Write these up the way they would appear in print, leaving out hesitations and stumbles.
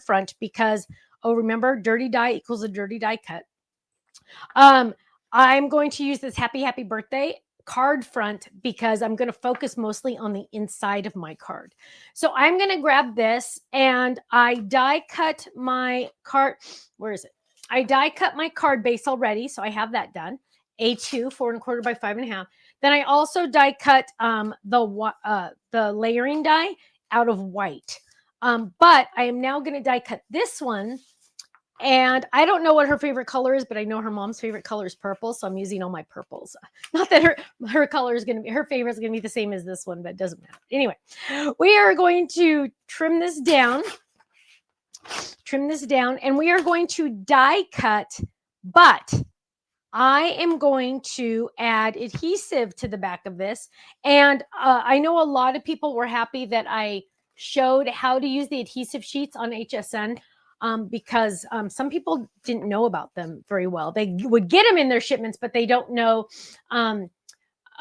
front because, oh, remember, dirty die equals a dirty die cut. I'm going to use this happy birthday card front because I'm going to focus mostly on the inside of my card. So I'm going to grab this and I die cut my card. Where is it? I die cut my card base already. So I have that done. A2, 4¼ by 5½. Then I also die cut the layering die out of white. But I am now going to die cut this one. And I don't know what her favorite color is, but I know her mom's favorite color is purple. So I'm using all my purples. Not that her color is going to be, her favorite is going to be the same as this one, but it doesn't matter. Anyway, we are going to trim this down, and we are going to die cut, but I am going to add adhesive to the back of this. And I know a lot of people were happy that I showed how to use the adhesive sheets on HSN. Because some people didn't know about them very well. They would get them in their shipments, but they don't know. Oh,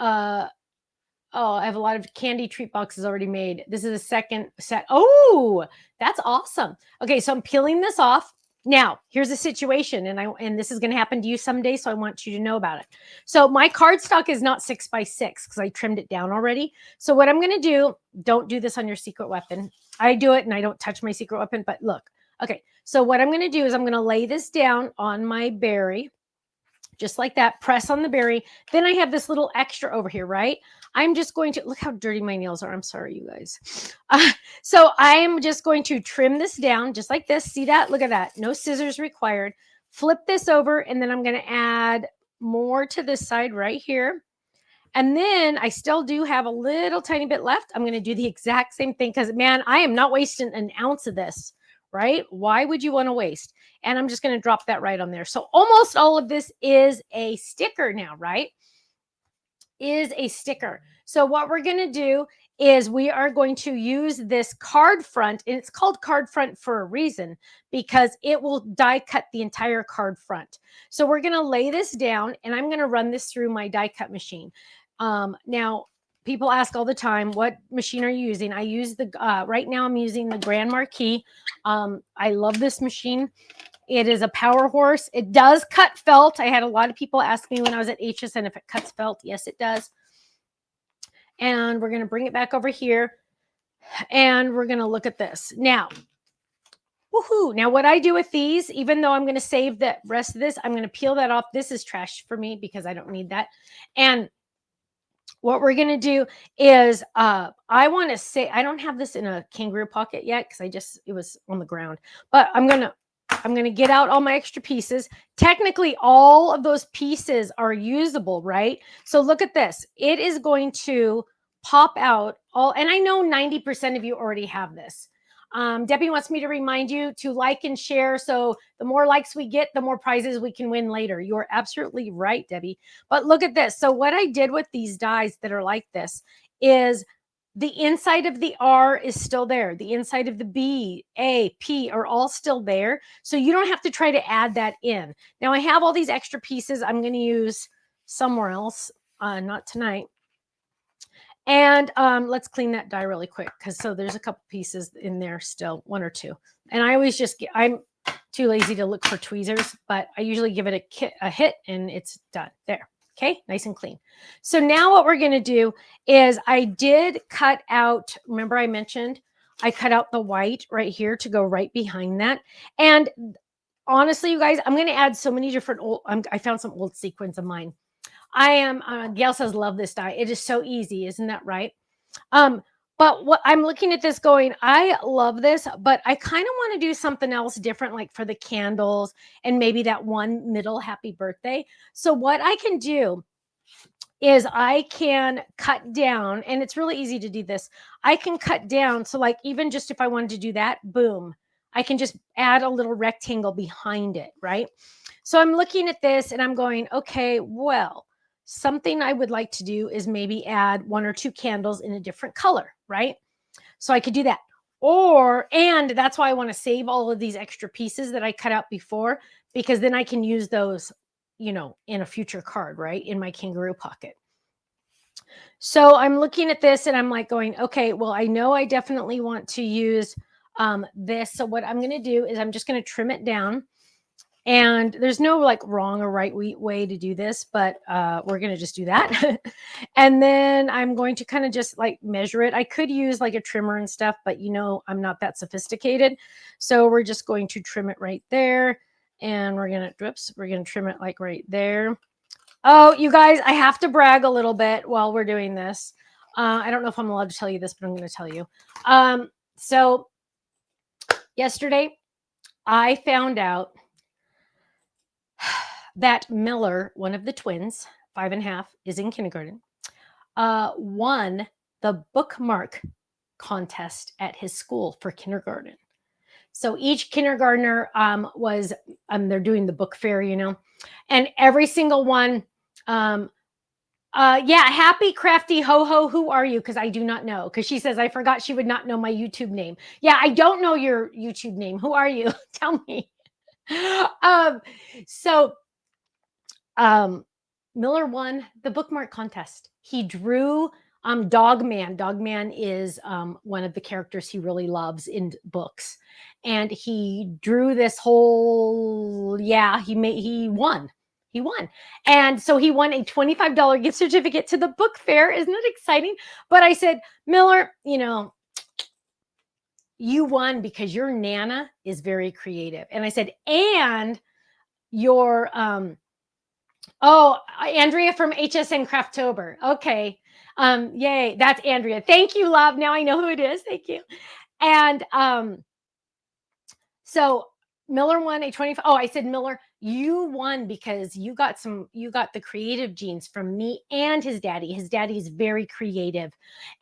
I have a lot of candy treat boxes already made. This is the second set. Oh, that's awesome. Okay, so I'm peeling this off. Now, here's the situation, and this is going to happen to you someday, so I want you to know about it. So my cardstock is not 6 by 6 because I trimmed it down already. So what I'm going to do, don't do this on your secret weapon. I do it, and I don't touch my secret weapon, but look. Okay, so what I'm going to do is I'm going to lay this down on my berry, just like that, press on the berry. Then I have this little extra over here, right? I'm just going to, look how dirty my nails are. I'm sorry, you guys. So I'm just going to trim this down just like this. See that? Look at that. No scissors required. Flip this over, and then I'm going to add more to this side right here. And then I still do have a little tiny bit left. I'm going to do the exact same thing because, man, I am not wasting an ounce of this. Right? Why would you want to waste? And I'm just going to drop that right on there. So almost all of this is a sticker now, right? Is a sticker. So what we're going to do is we are going to use this card front, and it's called card front for a reason because it will die cut the entire card front. So we're going to lay this down, and I'm going to run this through my die cut machine. Now, people ask all the time, what machine are you using? I use the, right now I'm using the Grand Marquis. I love this machine. It is a power horse. It does cut felt. I had a lot of people ask me when I was at HSN if it cuts felt. Yes, it does. And we're going to bring it back over here. And we're going to look at this. Now, woohoo. Now, what I do with these, even though I'm going to save the rest of this, I'm going to peel that off. This is trash for me because I don't need that. And what we're going to do is I want to say, I don't have this in a kangaroo pocket yet because it was on the ground, but I'm going to get out all my extra pieces. Technically, all of those pieces are usable, right? So look at this. It is going to pop out all, and I know 90% of you already have this. Debbie wants me to remind you to like and share. So the more likes we get, the more prizes we can win later. You're absolutely right, Debbie. But look at this. So what I did with these dies that are like this is the inside of the R is still there. The inside of the B, A, P are all still there. So you don't have to try to add that in. Now I have all these extra pieces I'm going to use somewhere else, not tonight. And let's clean that die really quick because so there's a couple pieces in there still, 1 or 2. And I always just I'm too lazy to look for tweezers, but I usually give it a hit and it's done. There. Okay, nice and clean. So now what we're going to do is I did cut out, remember I mentioned I cut out the white right here to go right behind that. And honestly, you guys, I'm going to add so many different old, I found some old sequins of mine. Gail says, love this die. It is so easy. Isn't that right? But what I'm looking at this going, I love this, but I kind of want to do something else different, like for the candles and maybe that one middle happy birthday. So what I can do is I can cut down, and it's really easy to do this. I can cut down. So like, even just if I wanted to do that, boom, I can just add a little rectangle behind it. Right. So I'm looking at this and I'm going, okay, well, something I would like to do is maybe add 1 or 2 candles in a different color, right? So I could do that. And that's why I want to save all of these extra pieces that I cut out before, because then I can use those, in a future card, right? In my kangaroo pocket. So I'm looking at this and I'm like going, okay, well, I know I definitely want to use this. So what I'm going to do is I'm just going to trim it down. And there's no like wrong or right way to do this, but we're going to just do that. And then I'm going to kind of just like measure it. I could use like a trimmer and stuff, but I'm not that sophisticated. So we're just going to trim it right there. And we're going to trim it like right there. Oh, you guys, I have to brag a little bit while we're doing this. I don't know if I'm allowed to tell you this, but I'm going to tell you. So yesterday I found out that Miller, one of the twins, 5.5, is in kindergarten, won the bookmark contest at his school for kindergarten. So each kindergartner was, they're doing the book fair, and every single one, happy crafty ho ho, who are you? Because I do not know. Because she says I forgot she would not know my YouTube name. Yeah, I don't know your YouTube name. Who are you? Tell me. So Miller won the bookmark contest. He drew Dogman. Dogman is one of the characters he really loves in books, and he drew this whole. He won. He won, and so he won a $25 gift certificate to the book fair. Isn't that exciting? But I said, Miller, you won because your Nana is very creative, and I said, and your Oh, Andrea from HSN Crafttober. Okay. Yay. That's Andrea. Thank you, love. Now I know who it is. Thank you. And so Miller won a 25. Oh, I said, Miller, you won because you got the creative genes from me and his daddy. His daddy is very creative.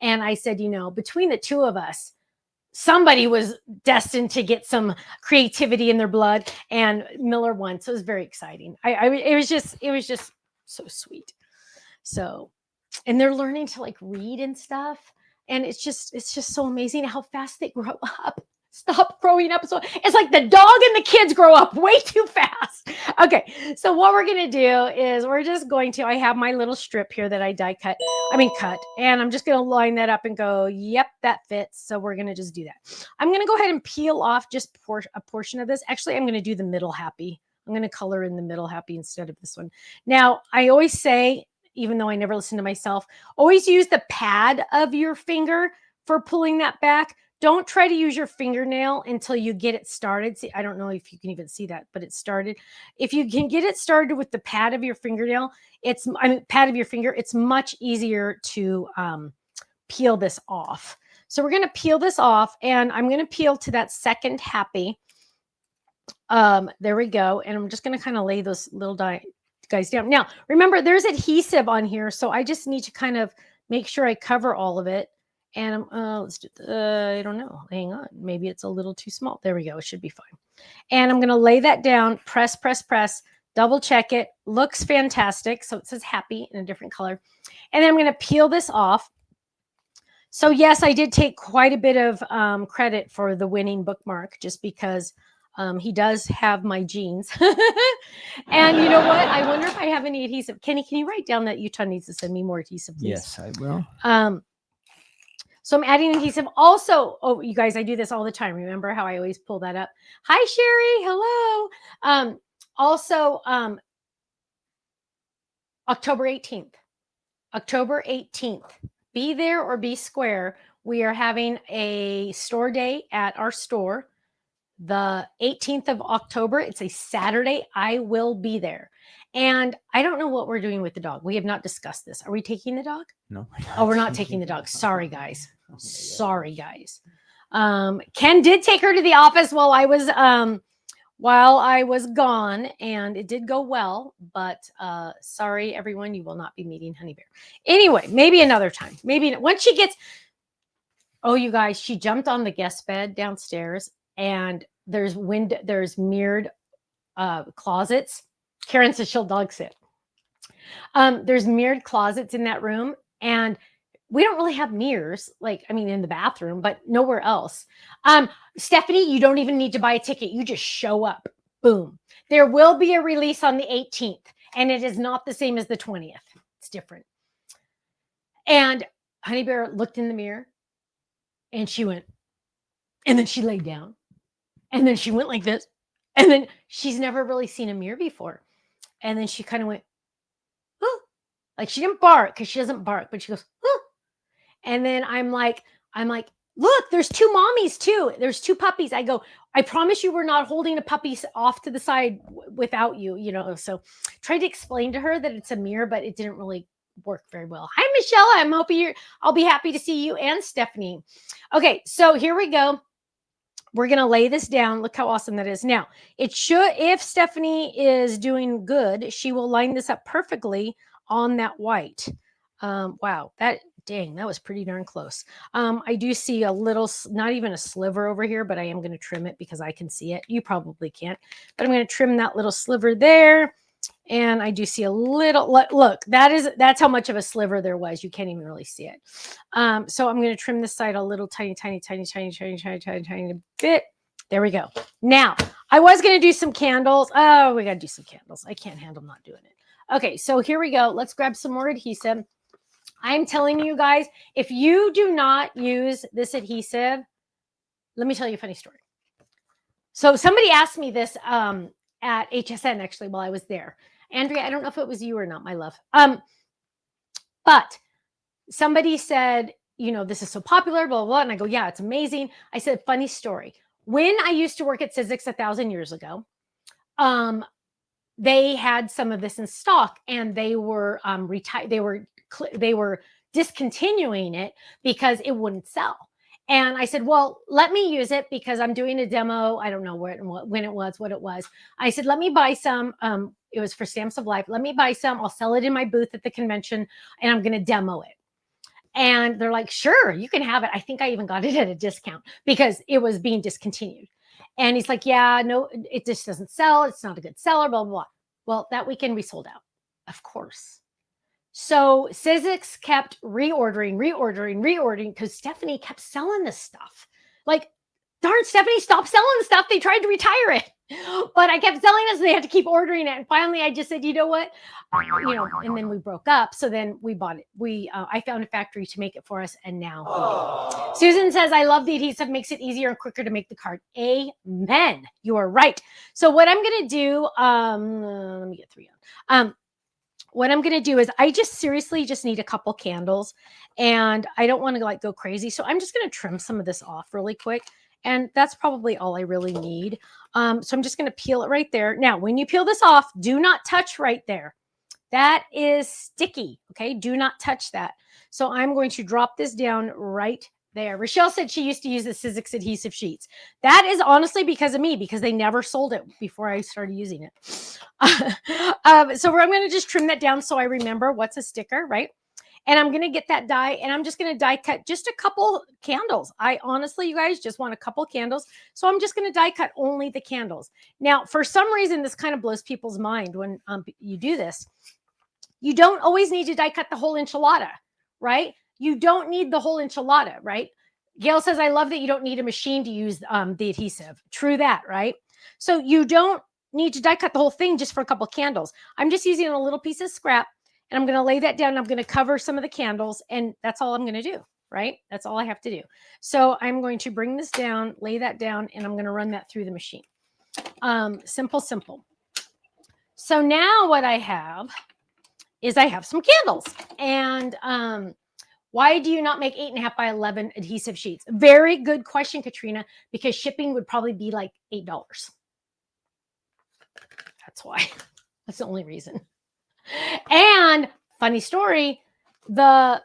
And I said, between the two of us, somebody was destined to get some creativity in their blood, and Miller won. So it was very exciting. It was just so sweet. So, and they're learning to like read and stuff. And it's just so amazing how fast they grow up. Stop growing up. So it's like the dog and the kids grow up way too fast. Okay. So what we're going to do is I have my little strip here that I cut, and I'm just going to line that up and go, yep, that fits. So we're going to just do that. I'm going to go ahead and peel off just a portion of this. Actually, I'm going to do the middle happy. I'm going to color in the middle happy instead of this one. Now, I always say, even though I never listen to myself, always use the pad of your finger for pulling that back. Don't try to use your fingernail until you get it started. See, I don't know if you can even see that, but it started. If you can get it started with the pad of your fingernail, pad of your finger, it's much easier to peel this off. So we're going to peel this off, and I'm going to peel to that second happy. There we go. And I'm just going to kind of lay those little guys down. Now, remember, there's adhesive on here, so I just need to kind of make sure I cover all of it. And let's do. I don't know. Hang on. Maybe it's a little too small. There we go. It should be fine. And I'm going to lay that down. Press, press, press. Double check it. Looks fantastic. So it says happy in a different color. And then I'm going to peel this off. So yes, I did take quite a bit of credit for the winning bookmark, just because he does have my genes. And you know what? I wonder if I have any adhesive. Kenny, can you write down that Utah needs to send me more adhesive, please? Yes, I will. So I'm adding adhesive. Also, you guys, I do this all the time. Remember how I always pull that up? Hi, Sherry. Hello. Also, October 18th. October 18th. Be there or be square. We are having a store day at our store. The 18th of October. It's a Saturday. I will be there. And I don't know what we're doing with the dog. We have not discussed this. Are we taking the dog? No. Oh, we're not taking the dog. Sorry, guys. Sorry, guys. Ken did take her to the office while I was gone, and it did go well, but sorry, everyone, you will not be meeting Honey Bear. Anyway, maybe another time. Maybe once she gets... Oh, you guys, she jumped on the guest bed downstairs, and there's mirrored closets. Karen says she'll dog sit. There's mirrored closets in that room, and we don't really have mirrors, in the bathroom, but nowhere else. Stephanie, you don't even need to buy a ticket. You just show up. Boom. There will be a release on the 18th, and it is not the same as the 20th. It's different. And Honey Bear looked in the mirror, and she went, And then she laid down. And then she went like this. And then she's never really seen a mirror before. And then she kind of went, huh. Like she didn't bark because she doesn't bark, but she goes, huh. And then I'm like, look, there's two mommies too. There's two puppies. I go, I promise you, we're not holding a puppy off to the side without you, you know. So tried to explain to her that it's a mirror, but it didn't really work very well. Hi, Michelle. I'm hoping I'll be happy to see you and Stephanie. Okay, so here we go. We're going to lay this down. Look how awesome that is. Now, it should, if Stephanie is doing good, she will line this up perfectly on that white. Wow, dang, that was pretty darn close. I do see a little, not even a sliver over here, but I am going to trim it because I can see it. You probably can't, but I'm going to trim that little sliver there. And I do see a little, look, that's how much of a sliver there was. You can't even really see it. So I'm going to trim this side a little tiny bit. There we go. Now, I was going to do some candles. Oh, we got to do some candles. I can't handle not doing it. Okay, so here we go. Let's grab some more adhesive. I'm telling you guys, if you do not use this adhesive, let me tell you a funny story. So somebody asked me this at HSN actually while I was there. Andrea, I don't know if it was you or not, my love. But somebody said, you know, this is so popular, blah, blah, blah. And I go, yeah, it's amazing. I said, funny story. When I used to work at Sizzix 1,000 years ago, they had some of this in stock and they were they were discontinuing it because it wouldn't sell. And I said, well, let me use it because I'm doing a demo. I don't know when it was, what it was. I said, let me buy some. It was for Stamps of Life. Let me buy some. I'll sell it in my booth at the convention and I'm going to demo it. And they're like, sure, you can have it. I think I even got it at a discount because it was being discontinued. And he's like, yeah, no, it just doesn't sell. It's not a good seller, blah, blah, blah. Well, that weekend we sold out, of course. So Sizzix kept reordering because Stephanie kept selling this stuff. Like, darn, Stephanie, stop selling stuff. They tried to retire it. But I kept selling it, so they had to keep ordering it. And finally, I just said, you know what? You know, and then we broke up. So then we bought it. I found a factory to make it for us, and now Susan says, I love the adhesive. Makes it easier and quicker to make the card. Amen. You are right. So what I'm going to do, let me get 3 on. What I'm going to do is I just seriously just need a couple candles and I don't want to like go crazy. So I'm just going to trim some of this off really quick. And that's probably all I really need. So I'm just going to peel it right there. Now, when you peel this off, do not touch right there. That is sticky. Okay. Do not touch that. So I'm going to drop this down right there. Rochelle said she used to use the Sizzix adhesive sheets. That is honestly because of me, because they never sold it before I started using it. So I'm going to just trim that down so I remember what's a sticker, right? And I'm going to get that die and I'm just going to die cut just a couple candles. I honestly, you guys, just want a couple candles. So I'm just going to die cut only the candles. Now, for some reason, this kind of blows people's mind when you do this. You don't always need to die cut the whole enchilada, right? You don't need the whole enchilada, right? Gail says, I love that you don't need a machine to use the adhesive. True that, right? So you don't need to die cut the whole thing just for a couple candles. I'm just using a little piece of scrap and I'm going to lay that down. I'm going to cover some of the candles and that's all I'm going to do, right? That's all I have to do. So I'm going to bring this down, lay that down, and I'm going to run that through the machine. Simple. So now what I have is I have some candles. And why do you not make 8.5 by 11 adhesive sheets? Very good question, Katrina, because shipping would probably be like $8. That's why. That's the only reason. And funny story, wait,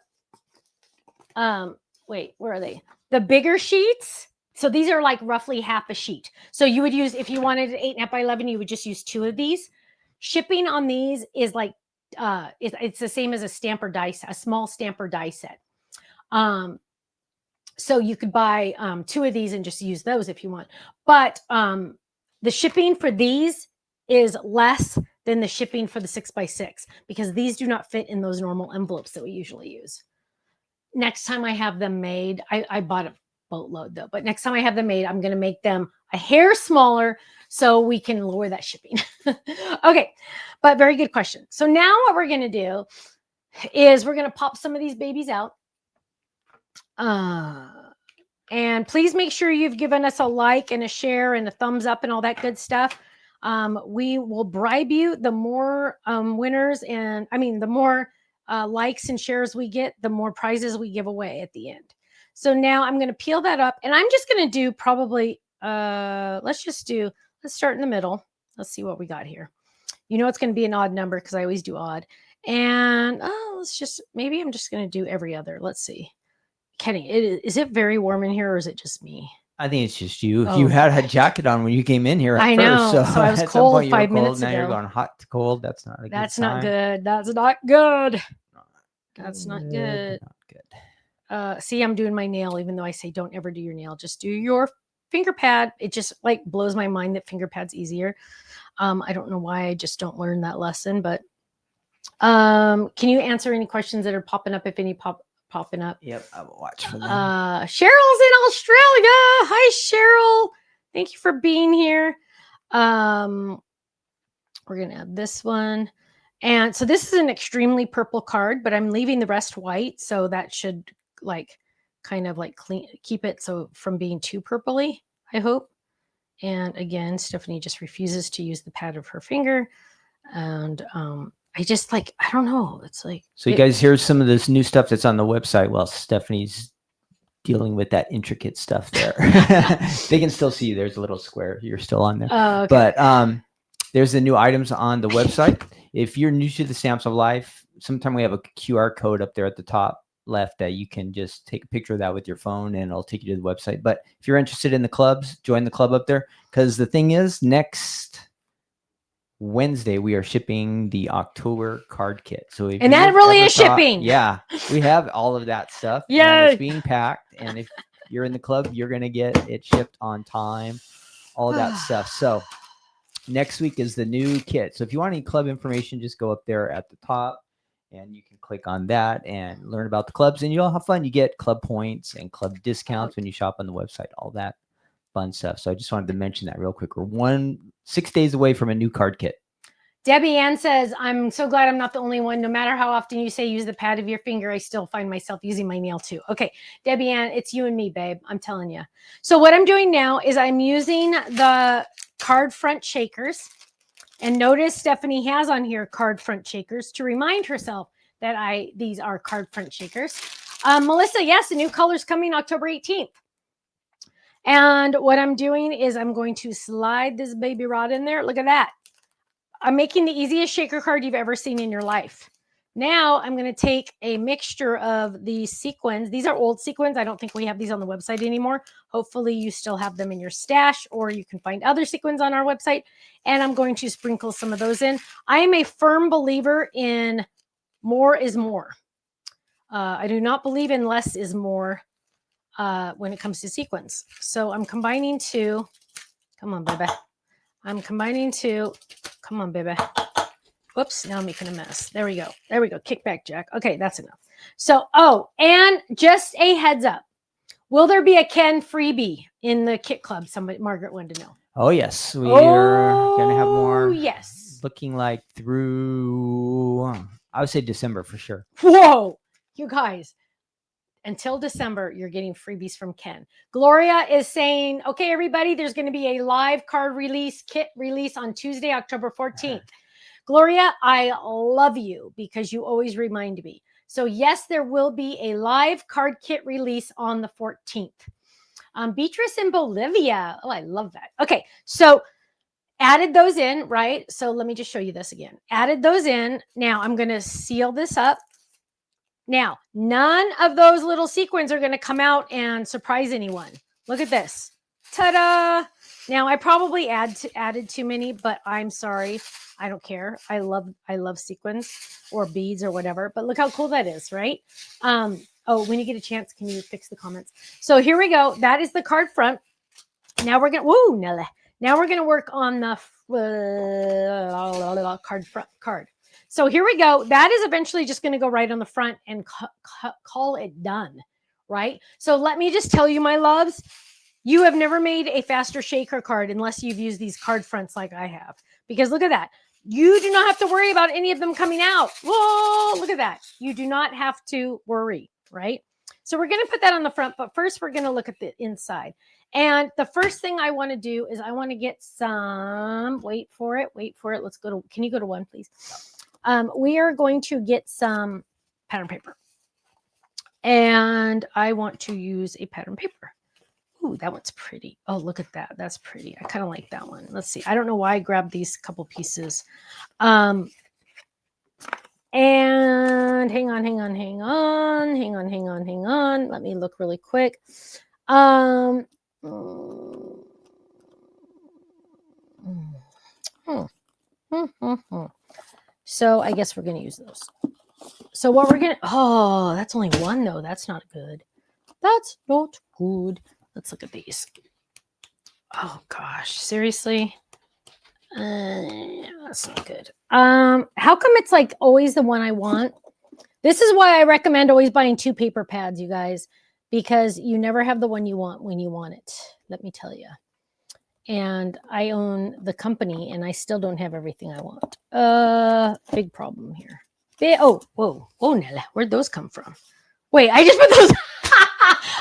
where are they? The bigger sheets. So these are like roughly half a sheet. So you would use, if you wanted 8.5 by 11, you would just use 2 of these. Shipping on these is like, it's the same as a stamper die, a small stamper die set. So you could buy 2 of these and just use those if you want. But the shipping for these is less than the shipping for the 6x6 because these do not fit in those normal envelopes that we usually use. Next time I have them made, I bought a boatload though, but next time I have them made, I'm going to make them a hair smaller so we can lower that shipping. Okay, but very good question. So now what we're going to do is we're going to pop some of these babies out. And please make sure you've given us a like and a share and a thumbs up and all that good stuff. We will bribe you. The more winners and the more likes and shares we get, the more prizes we give away at the end. So now I'm going to peel that up, and I'm just going to do probably, let's start in the middle. Let's see what we got here. It's going to be an odd number because I always do odd. And maybe I'm just going to do every other. Let's see. Kenny, is it very warm in here, or is it just me? I think it's just you. You had a jacket on when you came in here at I first. know. So I was cold 5 minutes ago. Now you're ago. going hot to cold. That's not a good sign. That's not good. That's not good. That's not good. Not good. See, I'm doing my nail, even though I say don't ever do your nail. Just do your finger pad. It just like blows my mind that finger pad's easier. I don't know why I just don't learn that lesson, but can you answer any questions that are popping up, if any popping up? Yep, I will watch for them. Cheryl's in Australia. Hi, Cheryl. Thank you for being here. We're gonna add this one. And so this is an extremely purple card, but I'm leaving the rest white, so that should kind of keep it so from being too purpley, I hope. And again, Stephanie just refuses to use the pad of her finger. And I just I don't know. It's like, so you guys hear some of this new stuff that's on the website while Stephanie's dealing with that intricate stuff there. They can still see you. There's a little square. You're still on there. Okay. But there's the new items on the website. If you're new to the Stamps of Life, sometime we have a QR code up there at the top left that you can just take a picture of that with your phone and it'll take you to the website. But if you're interested in the clubs, join the club up there, because the thing is, next Wednesday we are shipping the October card kit. So and that really is shipping. Yeah, we have all of that stuff. Yeah, it's being packed, and if you're in the club, you're gonna get it shipped on time, all of that stuff. So next week is the new kit. So if you want any club information, just go up there at the top and you can click on that and learn about the clubs, and you'll have fun. You get club points and club discounts when you shop on the website, all that fun stuff. So I just wanted to mention that real quick. We're 6 days away from a new card kit. Debbie Ann says, I'm so glad I'm not the only one. No matter how often you say use the pad of your finger, I still find myself using my nail too. Okay, Debbie Ann, it's you and me, babe. I'm telling you. So what I'm doing now is I'm using the card front shakers. And notice Stephanie has on here card front shakers to remind herself that these are card front shakers. Melissa, yes, a new color's coming October 18th. And what I'm doing is I'm going to slide this baby rod in there. Look at that. I'm making the easiest shaker card you've ever seen in your life. Now I'm going to take a mixture of these sequins. These are old sequins. I don't think we have these on the website anymore. Hopefully you still have them in your stash, or you can find other sequins on our website. And I'm going to sprinkle some of those in. I am a firm believer in more is more. I do not believe in less is more when it comes to sequins. So I'm combining two. Come on, baby. I'm combining two. Come on, baby. Whoops, now I'm making a mess. There we go. There we go. Kick back, Jack. Okay, that's enough. So, and just a heads up. Will there be a Ken freebie in the kit club? Margaret wanted to know. Oh, yes. We are going to have more. Yes. Looking like through, I would say December for sure. Whoa, you guys. Until December, you're getting freebies from Ken. Gloria is saying, okay, everybody, there's going to be a live card kit release on Tuesday, October 14th. Gloria, I love you because you always remind me. So yes, there will be a live card kit release on the 14th. Beatrice in Bolivia. Oh, I love that. Okay, so added those in, right? So let me just show you this again. Added those in. Now I'm going to seal this up. Now, none of those little sequins are going to come out and surprise anyone. Look at this. Ta-da! Now, I probably added too many, but I'm sorry. I don't care. I love sequins or beads or whatever. But look how cool that is, right? When you get a chance, can you fix the comments? So here we go. That is the card front. Now we're going to, Nelly. Now we're going to work on the card front card. So here we go. That is eventually just going to go right on the front and call it done, right? So let me just tell you, my loves, you have never made a faster shaker card unless you've used these card fronts like I have. Because look at that. You do not have to worry about any of them coming out. Whoa, look at that. You do not have to worry, right? So we're going to put that on the front, but first we're going to look at the inside. And the first thing I want to do is I want to get some, wait for it. Let's go to, can you go to 1, please? We are going to get some pattern paper. And I want to use a pattern paper. Ooh, that one's pretty. Oh, look at that. That's pretty. I kind of like that one. Let's see. I don't know why I grabbed these couple pieces. And hang on. Let me look really quick. So I guess we're going to use those. So what we're going to, oh, that's only one though. That's not good. That's not good. Let's look at these. Oh gosh, seriously? That's not good. How come it's like always the one I want? This is why I recommend always buying 2 paper pads, you guys, because you never have the one you want when you want it. Let me tell you. And I own the company and I still don't have everything I want. Big problem here. Oh, whoa, Nella, where'd those come from? Wait, I just put those.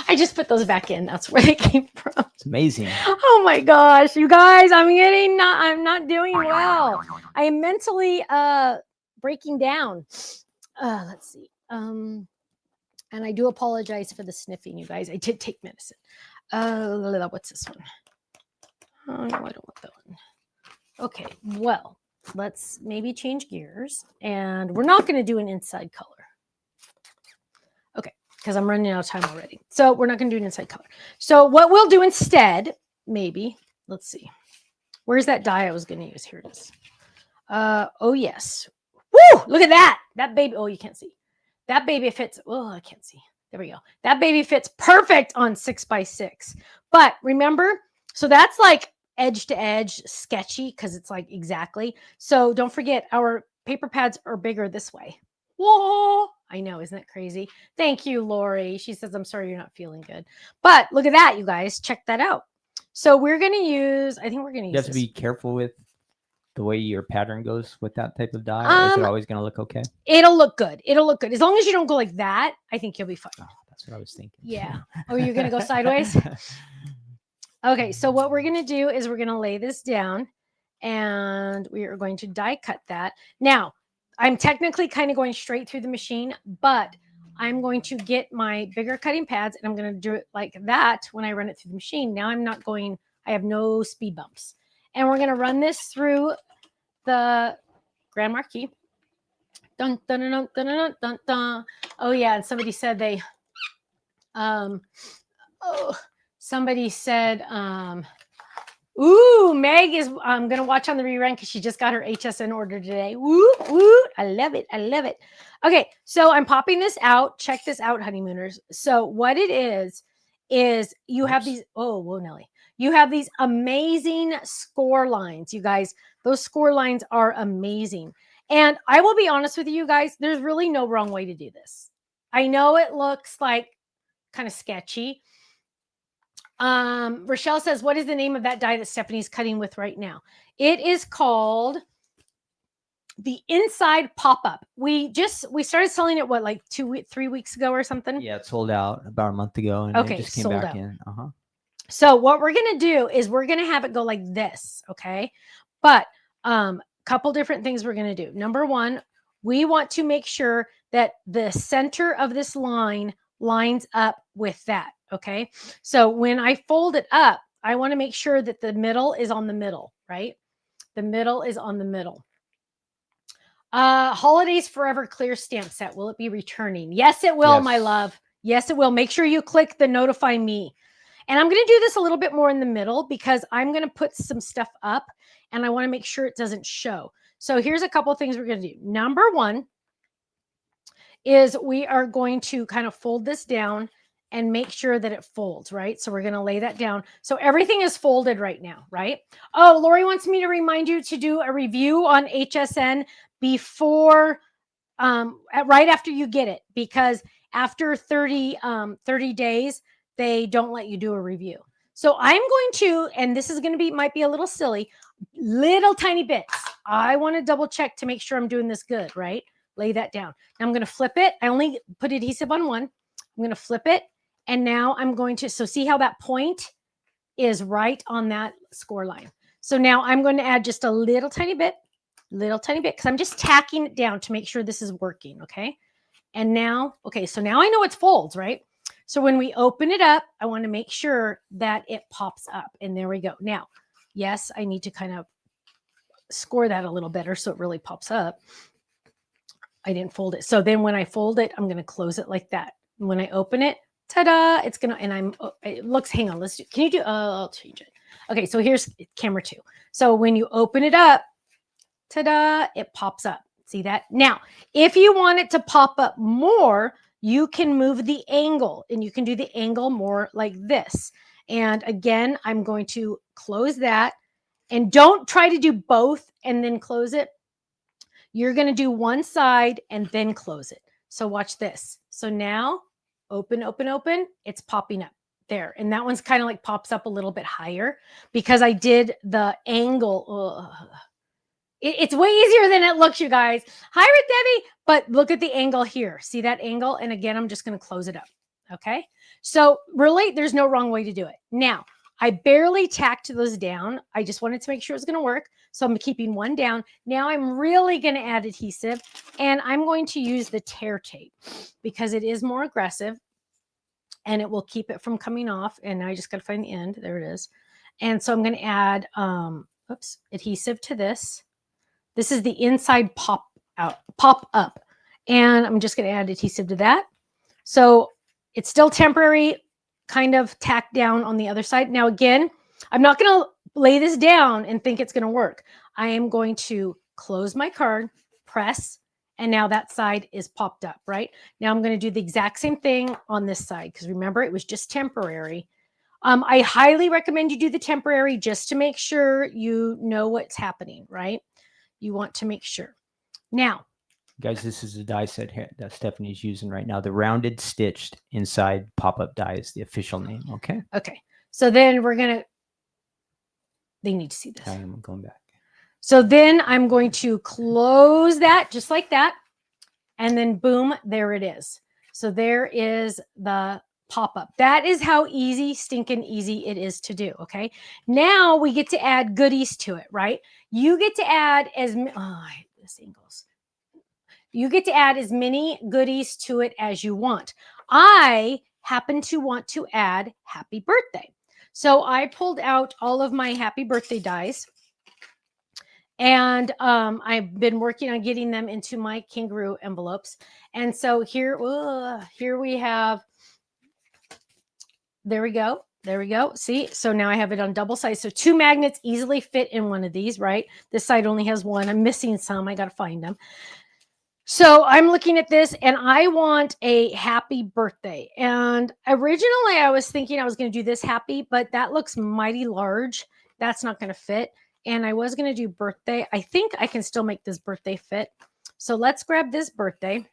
I just put those back in. That's where they came from. It's amazing. Oh my gosh, you guys, I'm not doing well. I am mentally breaking down. Let's see. And I do apologize for the sniffing, you guys. I did take medicine. What's this one? Oh no, I don't want that one. Okay, well, let's maybe change gears, and we're not going to do an inside color. Okay, because I'm running out of time already. So we're not going to do an inside color. So what we'll do instead, maybe, let's see. Where's that die I was going to use? Here it is. Oh, yes. Woo! Look at that. That baby. Oh, you can't see. That baby fits. Oh, I can't see. There we go. That baby fits perfect on 6x6. But remember, so that's like edge to edge sketchy because it's like exactly. So don't forget our paper pads are bigger this way. Whoa. I know. Isn't that crazy? Thank you, Lori. She says, I'm sorry you're not feeling good. But look at that, you guys. Check that out. So we're going to use, I think we're going to use You have to be careful with the way your pattern goes with that type of die. Or is it always going to look okay? It'll look good. It'll look good. As long as you don't go like that, I think you'll be fine. Oh, that's what I was thinking. Yeah. Oh, you're going to go sideways? Okay. So what we're going to do is we're going to lay this down and we are going to die cut that. Now, I'm technically kind of going straight through the machine, but I'm going to get my bigger cutting pads and I'm going to do it like that when I run it through the machine. Now I'm not going, I have no speed bumps. And we're going to run this through the Grand Marquis. Dun, dun, dun, dun, dun, dun, dun, dun. Oh yeah, and somebody said they somebody said ooh, Meg is gonna watch on the rerun because she just got her HSN order today. Woo, woo, I love it. Okay, so I'm popping this out. Check this out, honeymooners. So what it is you have these, oh, whoa, Nelly. You have these amazing score lines, you guys. Those score lines are amazing. And I will be honest with you guys, there's really no wrong way to do this. I know it looks like kind of sketchy. Rochelle says, what is the name of that die that Stephanie's cutting with right now? It is called the Inside Pop-Up. We started selling it, what, like 3 weeks ago or something? Yeah, it sold out about a month ago and it just came back in. So what we're going to do is we're going to have it go like this, okay? But couple different things we're going to do. Number one, we want to make sure that the center of this line lines up with that, okay? So when I fold it up, I want to make sure that the middle is on the middle, right? The middle is on the middle. Holidays Forever clear stamp set. Will it be returning? Yes, it will, my love. Yes, it will. Make sure you click the notify me. And I'm going to do this a little bit more in the middle because I'm going to put some stuff up and I want to make sure it doesn't show. So here's a couple of things we're going to do. Number one is we are going to kind of fold this down and make sure that it folds, right? So we're going to lay that down. So everything is folded right now, right? Oh, Lori wants me to remind you to do a review on HSN before, right after you get it, because after 30 days, they don't let you do a review. So I'm going to, and this is going to be, might be a little silly, little tiny bits. I want to double check to make sure I'm doing this good, right? Lay that down. Now I'm going to flip it. I only put adhesive on one. I'm going to flip it. And now I'm going to, so see how that point is right on that score line. So now I'm going to add just a little tiny bit, because I'm just tacking it down to make sure this is working, okay? And now, okay, so now I know it's folds, right? So when we open it up, I want to make sure that it pops up. And there we go. Now, yes, I need to kind of score that a little better so it really pops up. I didn't fold it. So then when I fold it, I'm going to close it like that. And when I open it, ta-da, it's going to, and it looks, hang on, let's do, can you do, I'll change it. Okay, so here's camera 2. So when you open it up, ta-da, it pops up. See that? Now, if you want it to pop up more, you can move the angle, and you can do the angle more like this. And again, I'm going to close that, and don't try to do both and then close it. You're going to do one side and then close it. So watch this. So now open, open, open, it's popping up there. And that one's kind of like pops up a little bit higher because I did the angle. It's way easier than it looks, you guys. Hi, Ruth Debbie. But look at the angle here. See that angle? And again, I'm just going to close it up. Okay. So really, there's no wrong way to do it. Now, I barely tacked those down. I just wanted to make sure it was going to work. So I'm keeping one down. Now I'm really going to add adhesive, and I'm going to use the tear tape because it is more aggressive and it will keep it from coming off. And now I just got to find the end. There it is. And so I'm going to add adhesive to this. This is the inside pop up. And I'm just going to add adhesive to that. So it's still temporary, kind of tacked down on the other side. Now, again, I'm not going to lay this down and think it's going to work. I am going to close my card, press, and now that side is popped up, right? Now I'm going to do the exact same thing on this side because remember, it was just temporary. I highly recommend you do the temporary just to make sure you know what's happening, right? You want to make sure. Now, guys, this is a die set that Stephanie's using right now. The rounded stitched inside pop-up die is the official name. Okay. Okay. So then they need to see this. I'm going back. So then I'm going to close that just like that. And then boom, there it is. So there is the pop-up. That is how stinking easy it is to do. Okay. Now we get to add goodies to it, right? You get to add you get to add as many goodies to it as you want. I happen to want to add happy birthday. So I pulled out all of my happy birthday dies. And I've been working on getting them into my kangaroo envelopes. And so here we have, there we go. There we go. See, so now I have it on double sides. So 2 magnets easily fit in one of these, right? This side only has one. I'm missing some. I got to find them. So I'm looking at this and I want a happy birthday. And originally I was thinking I was going to do this happy, but that looks mighty large. That's not going to fit. And I was going to do birthday. I think I can still make this birthday fit. So let's grab this birthday.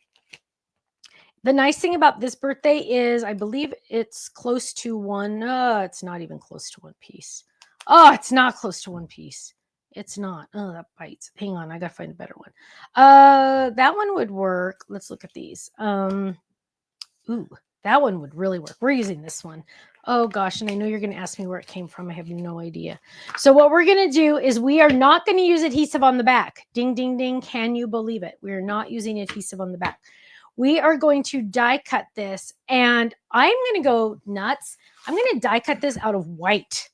The nice thing about this birthday is I believe it's close to one. It's not even close to one piece. Oh, it's not close to one piece. It's not. Oh, that bites. Hang on. I got to find a better one. That one would work. Let's look at these. Ooh, that one would really work. We're using this one. Oh gosh, and I know you're going to ask me where it came from. I have no idea. So what we're going to do is we are not going to use adhesive on the back. Ding, ding, ding. Can you believe it? We are not using adhesive on the back. We are going to die cut this, and I'm going to go nuts. I'm going to die cut this out of white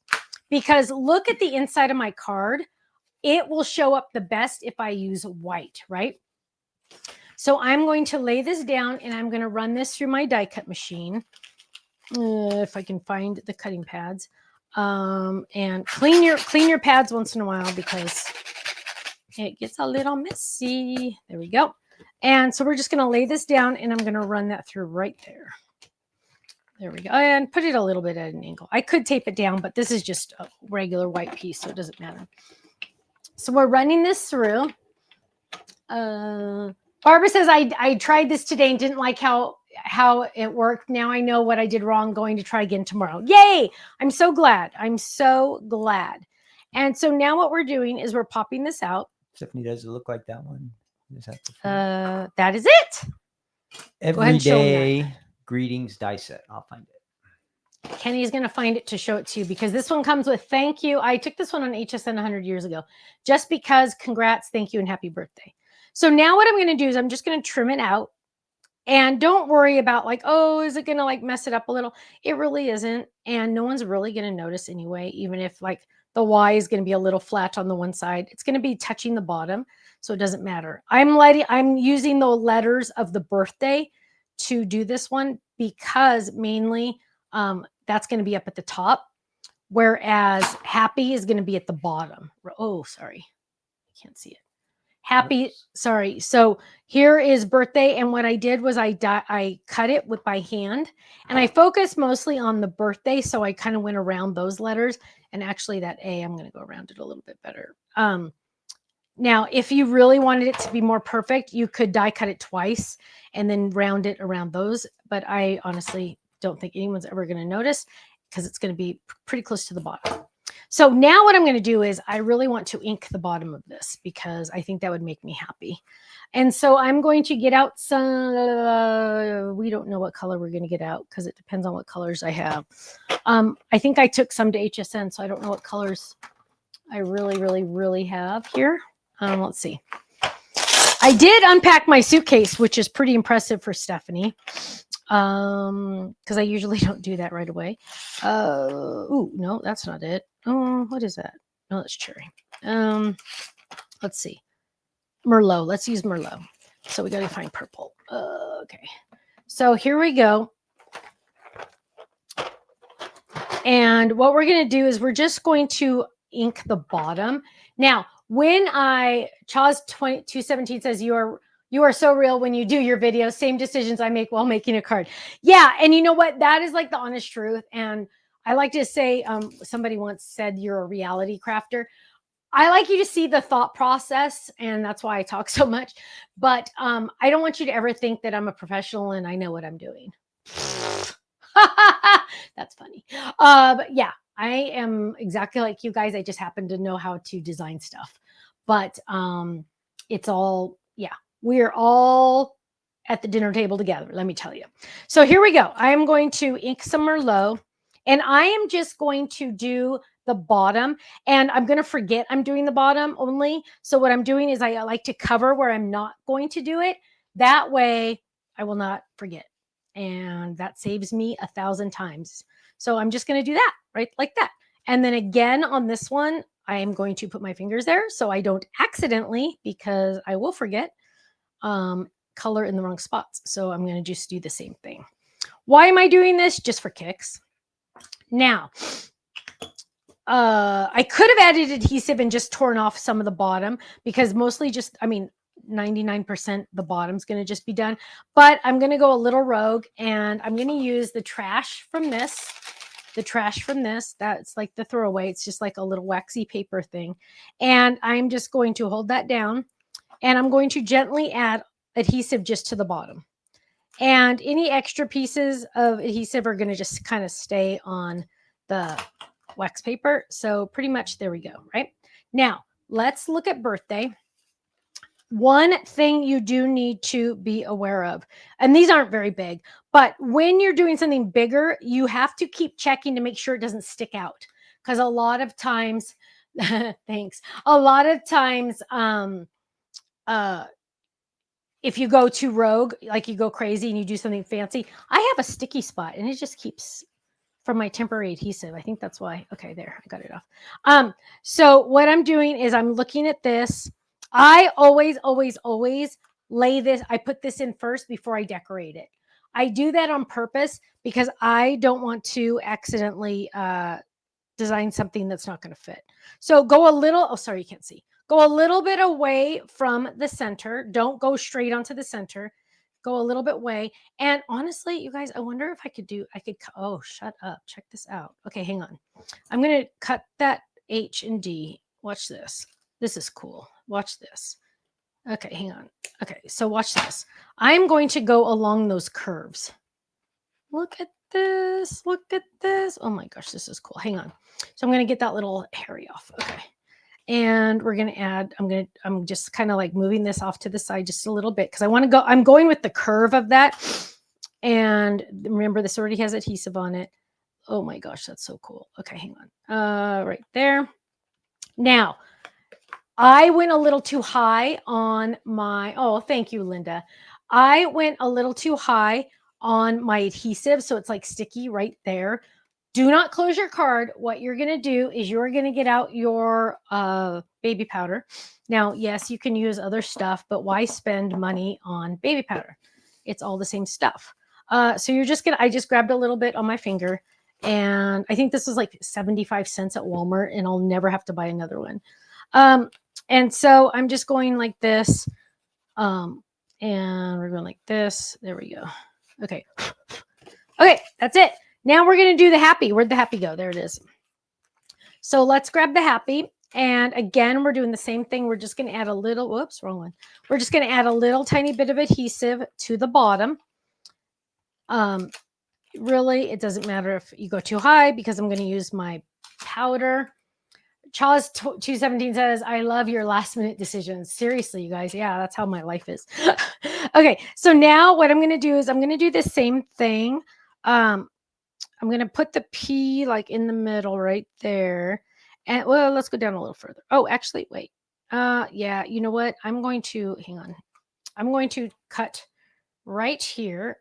because look at the inside of my card. It will show up the best if I use white, right? So I'm going to lay this down and I'm going to run this through my die cut machine. If I can find the cutting pads, and clean your pads once in a while because it gets a little messy. There we go. And so we're just going to lay this down and I'm going to run that through right there. There we go. And put it a little bit at an angle. I could tape it down, but this is just a regular white piece, so it doesn't matter. So we're running this through. Barbara says, I tried this today and didn't like how it worked. Now I know what I did wrong. Going to try again tomorrow. Yay! I'm so glad. I'm so glad. And so now what we're doing is we're popping this out. Stephanie, does it look like that one? That is it. Every day greetings die set. I'll find it. Kenny's going to find it to show it to you because this one comes with thank you. I took this one on HSN 100 years ago just because congrats, thank you, and happy birthday. So now what I'm going to do is I'm just going to trim it out. And don't worry about like, oh, is it going to like mess it up a little? It really isn't. And no one's really going to notice anyway, even if like the Y is going to be a little flat on the one side. It's going to be touching the bottom. So it doesn't matter. I'm using the letters of the birthday to do this one because mainly that's going to be up at the top. Whereas happy is going to be at the bottom. Oh, sorry. I can't see it. Happy, sorry. So here is birthday. And what I did was I cut it with my hand and I focused mostly on the birthday. So I kind of went around those letters and actually that A, I'm going to go around it a little bit better. Now, if you really wanted it to be more perfect, you could die cut it twice and then round it around those. But I honestly don't think anyone's ever going to notice because it's going to be pretty close to the bottom. So now what I'm going to do is I really want to ink the bottom of this because I think that would make me happy. And so I'm going to get out some, we don't know what color we're going to get out because it depends on what colors I have. I think I took some to HSN, so I don't know what colors I really have here. Let's see. I did unpack my suitcase, which is pretty impressive for Stephanie. Because I usually don't do that right away. Oh, no, that's not it. Oh, what is that? No, that's cherry. Let's see. Merlot. Let's use Merlot. So we got to find purple. Okay. So here we go. And what we're going to do is we're just going to ink the bottom. Now, when Chaz 217 says you are so real when you do your videos, same decisions I make while making a card. Yeah. And you know what? That is like the honest truth. And I like to say, somebody once said you're a reality crafter. I like you to see the thought process, and that's why I talk so much. But I don't want you to ever think that I'm a professional and I know what I'm doing. That's funny. But yeah, I am exactly like you guys. I just happen to know how to design stuff. But it's all, yeah, we're all at the dinner table together, let me tell you. So here we go. I am going to ink some Merlot, and I am just going to do the bottom, and I'm going to forget I'm doing the bottom only. So what I'm doing is I like to cover where I'm not going to do it. That way I will not forget. And that saves me 1,000 times. So I'm just going to do that right like that. And then again on this one, I am going to put my fingers there so I don't accidentally, because I will forget, color in the wrong spots. So I'm going to just do the same thing. Why am I doing this? Just for kicks. Now, I could have added adhesive and just torn off some of the bottom because mostly just, 99% the bottom's going to just be done. But I'm going to go a little rogue and I'm going to use the trash from this. The trash from this, that's like the throwaway. It's just like a little waxy paper thing. And I'm just going to hold that down and I'm going to gently add adhesive just to the bottom. And any extra pieces of adhesive are going to just kind of stay on the wax paper. So pretty much there we go, right? Now, let's look at birthday. One thing you do need to be aware of, and these aren't very big, but when you're doing something bigger, you have to keep checking to make sure it doesn't stick out. Because a lot of times, thanks, a lot of times, if you go too rogue, like you go crazy and you do something fancy, I have a sticky spot and it just keeps from my temporary adhesive. I think that's why. Okay, there, I got it off. So what I'm doing is I'm looking at this. I always lay this. I put this in first before I decorate it. I do that on purpose because I don't want to accidentally design something that's not going to fit. So go a little, oh, sorry, you can't see. Go a little bit away from the center. Don't go straight onto the center. Go a little bit away. And honestly, you guys, I wonder if I could, oh, shut up. Check this out. Okay, hang on. I'm going to cut that H and D. Watch this. This is cool. Watch this. Okay, hang on. Okay, so watch this. I'm going to go along those curves. Look at this. Look at this. Oh my gosh, this is cool. Hang on. So I'm going to get that little hairy off. Okay. And we're going to add, I'm just kind of like moving this off to the side just a little bit because I want to go, I'm going with the curve of that. And remember, this already has adhesive on it. Oh my gosh, that's so cool. Okay, hang on. Right there. Now, I went a little too high on my, oh, thank you, Linda. I went a little too high on my adhesive, so it's like sticky right there. Do not close your card. What you're going to do is you're going to get out your baby powder. Now, yes, you can use other stuff, but why spend money on baby powder? It's all the same stuff. So you're just going to, I just grabbed a little bit on my finger, and I think this was like 75 cents at Walmart, and I'll never have to buy another one. And so I'm just going like this. And we're going like this. There we go. Okay. Okay, that's it. Now we're going to do the happy. Where'd the happy go? There it is. So let's grab the happy. And again, we're doing the same thing. We're just going to add a little, whoops, wrong one. We're just going to add a little tiny bit of adhesive to the bottom. Really, it doesn't matter if you go too high because I'm going to use my powder. Charles 217 says, I love your last minute decisions. Seriously, you guys. Yeah, that's how my life is. Okay, so now what I'm going to do is I'm going to do the same thing. I'm going to put the P like in the middle right there. And well, let's go down a little further. Oh, actually, wait. Yeah, you know what? I'm going to, hang on. I'm going to cut right here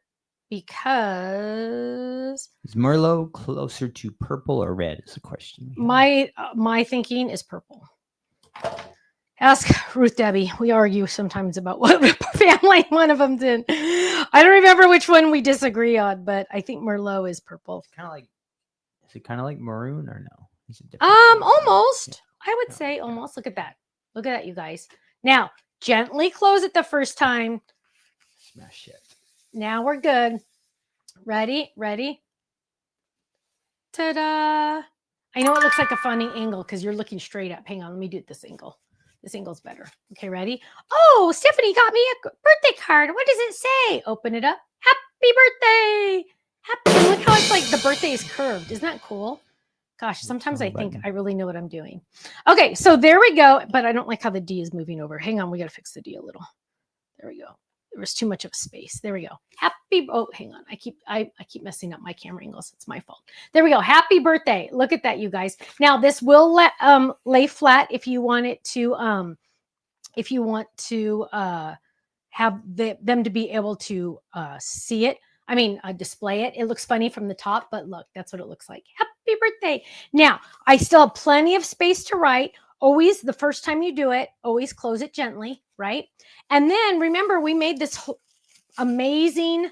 because Is Merlot closer to purple or red is the question. My thinking is purple. Ask Ruth Debbie. We argue sometimes about what family one of them's in. I don't remember which one we disagree on, but I think Merlot is purple. Kind of like, is it kind of like maroon or no? Is it different? Almost. Yeah. I would say almost. Look at that. Look at that, you guys. Now, gently close it the first time. Smash it. Now we're good. Ready? Ready? Ta-da! I know it looks like a funny angle because you're looking straight up. Hang on, let me do it this angle. This angle's better. Okay, ready? Oh, Stephanie got me a birthday card. What does it say? Open it up. Happy birthday! Happy. Look how it's like the birthday is curved. Isn't that cool? Gosh, sometimes I think I really know what I'm doing. Okay, so there we go. But I don't like how the D is moving over. Hang on, we got to fix the D a little. There we go. There was too much of a space. There we go. Happy. Oh, hang on. I keep messing up my camera angles. It's my fault. There we go. Happy birthday. Look at that, you guys. Now this will lay flat if you want it to have them to be able to see it. I mean, display it. It looks funny from the top, but look, that's what it looks like. Happy birthday. Now, I still have plenty of space to write. Always, the first time you do it, always close it gently, right? And then remember, we made this amazing,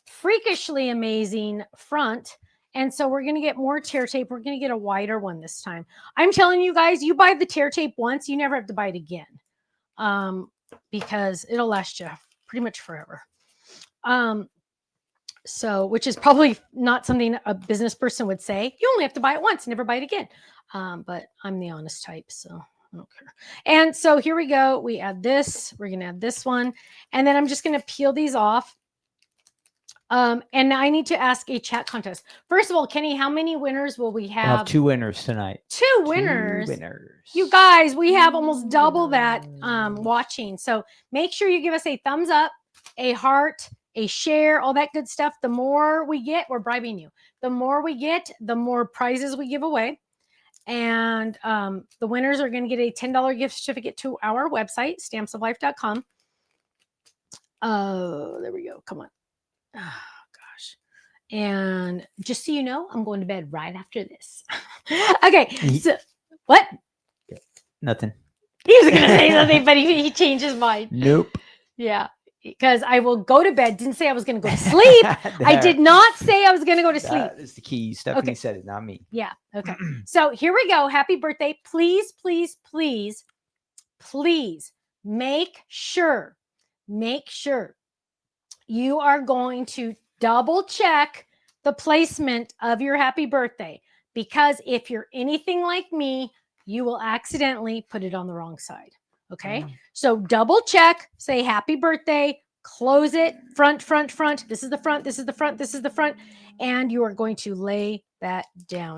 freakishly amazing front. And so we're going to get more tear tape. We're going to get a wider one this time. I'm telling you guys, you buy the tear tape once, you never have to buy it again. Because it'll last you pretty much forever. So, which is probably not something a business person would say. You only have to buy it once, never buy it again. But I'm the honest type, so I don't care. And so here we go. We add this. We're going to add this one. And then I'm just going to peel these off. And I need to ask a chat contest. First of all, Kenny, how many winners will we have? We'll have 2 winners tonight. 2 winners. 2 winners. You guys, we have almost double that watching. So make sure you give us a thumbs up, a heart, a share, all that good stuff. The more we get, we're bribing you. The more we get, the more prizes we give away. And the winners are going to get a $10 gift certificate to our website, stampsoflife.com. Oh, there we go. Come on. Oh, gosh. And just so you know, I'm going to bed right after this. Okay. So what? Nothing. He was going to say something, but he changed his mind. Nope. Yeah. Because I will go to bed. Didn't say I was going to go to sleep. I did not say I was going to go to sleep. That is the key. Stephanie said it, not me. Yeah. Okay. So here we go. Happy birthday. Please, please, please, please make sure you are going to double check the placement of your happy birthday. Because if you're anything like me, you will accidentally put it on the wrong side. Okay. So double check, say happy birthday, close it, front. This is the front, this is the front, this is the front. And you are going to lay that down.